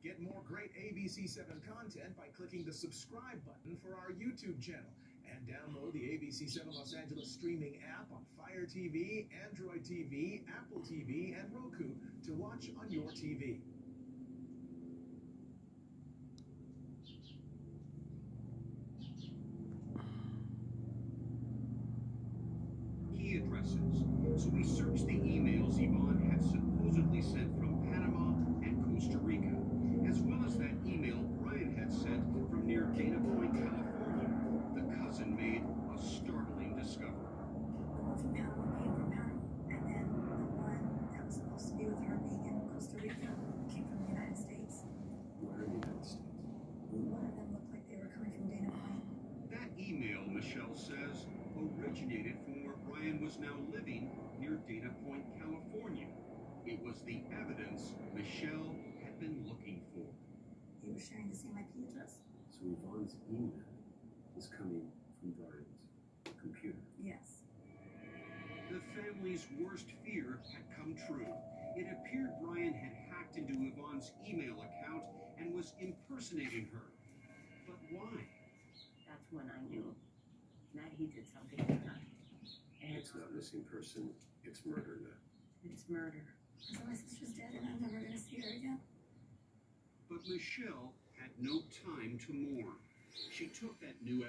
Get more great ABC7 content by clicking the subscribe button for our YouTube channel. And download the ABC7 Los Angeles streaming app on Fire TV, Android TV, Apple TV, and Roku to watch on your TV. Key addresses. So we searched the emails Yvonne had supposedly sent from Panama and Costa Rica, as well as that email Brian had sent from near Dana Point, California. The cousin made a startling discovery. The one from Panama came from Panama, and then the one that was supposed to be with her being in Costa Rica came from the United States. Where in the United States? One of them looked like they were coming from Dana Point. That email, Michelle says, originated from where Brian was now living near Dana Point, California. It was the evidence Michelle had been looking for. He was sharing the same IP address. So Yvonne's email is coming from Brian's computer. Yes. The family's worst fear had come true. It appeared Brian had hacked into Yvonne's email account and was impersonating her. But why? That's when I knew that he did something to her. And It's not missing person, it's murder now. it's murder. So my sister's dead and I'm never going to see her again. But Michelle had no time to mourn. She took that new